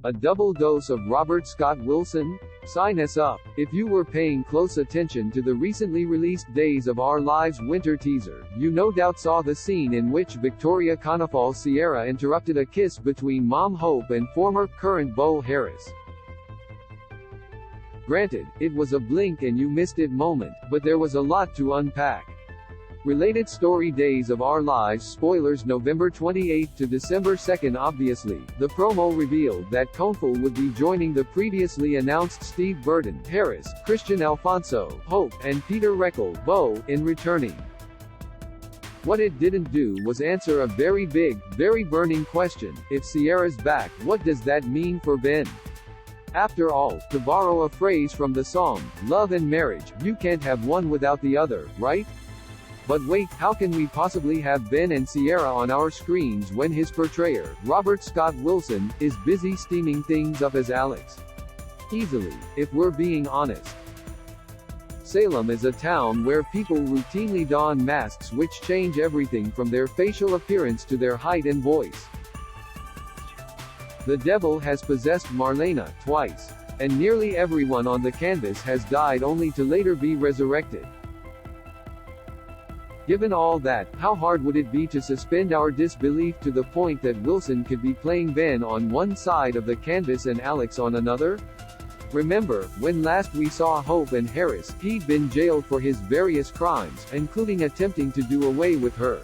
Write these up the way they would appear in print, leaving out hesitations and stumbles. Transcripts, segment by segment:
A double dose of Robert Scott Wilson? Sign us up. If you were paying close attention to the recently released Days of Our Lives winter teaser, you no doubt saw the scene in which Victoria Konefal Ciara interrupted a kiss between Mom Hope and former current beau Harris. Granted, it was a blink and you missed it moment, but there was a lot to unpack. Related story Days of Our Lives spoilers November 28 to December 2. Obviously, the promo revealed that Konefal would be joining the previously announced Steve Burton, Harris, Christian Alfonso, Hope, and Peter Reckell, beau, in returning. What it didn't do was answer a very big, very burning question: if Ciara's back, what does that mean for Ben? After all, to borrow a phrase from the song, Love and Marriage, you can't have one without the other, right? But wait, how can we possibly have Ben and Ciara on our screens when his portrayer, Robert Scott Wilson, is busy steaming things up as Alex? Easily, if we're being honest. Salem is a town where people routinely don masks which change everything from their facial appearance to their height and voice. The devil has possessed Marlena twice, and nearly everyone on the canvas has died only to later be resurrected. Given all that, how hard would it be to suspend our disbelief to the point that Wilson could be playing Ben on one side of the canvas and Alex on another? Remember, when last we saw Hope and Harris, he'd been jailed for his various crimes, including attempting to do away with her.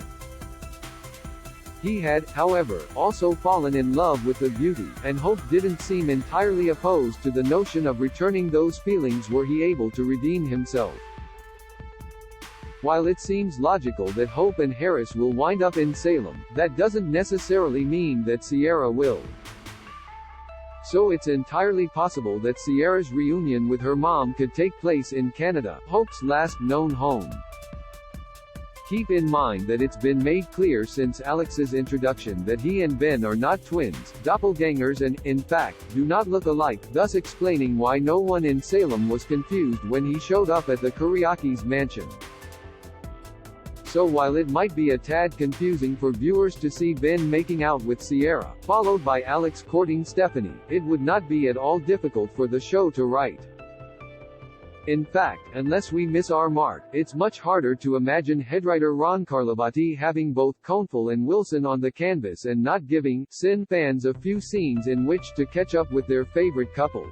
He had, however, also fallen in love with the beauty, and Hope didn't seem entirely opposed to the notion of returning those feelings were he able to redeem himself. While it seems logical that Hope and Harris will wind up in Salem, that doesn't necessarily mean that Ciara will. So it's entirely possible that Ciara's reunion with her mom could take place in Canada, Hope's last known home. Keep in mind that it's been made clear since Alex's introduction that he and Ben are not twins, doppelgangers and, in fact, do not look alike, thus explaining why no one in Salem was confused when he showed up at the Kuriaki's mansion. So while it might be a tad confusing for viewers to see Ben making out with Ciara, followed by Alex courting Stephanie, it would not be at all difficult for the show to write. In fact, unless we miss our mark, it's much harder to imagine headwriter Ron Carlivati having both Konefal and Wilson on the canvas and not giving Sin fans a few scenes in which to catch up with their favorite couple.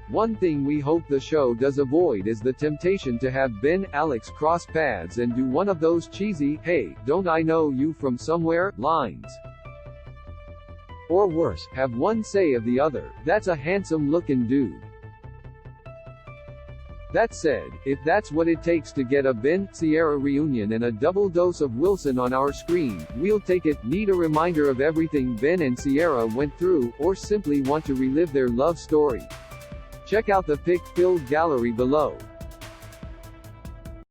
One thing we hope the show does avoid is the temptation to have Ben, Alex cross paths and do one of those cheesy, "Hey, don't I know you from somewhere?" lines. Or worse, have one say of the other, "That's a handsome-looking dude." That said, if that's what it takes to get a Ben-Ciara reunion and a double dose of Wilson on our screen, we'll take it. Need a reminder of everything Ben and Ciara went through, or simply want to relive their love story? Check out the pic-filled gallery below.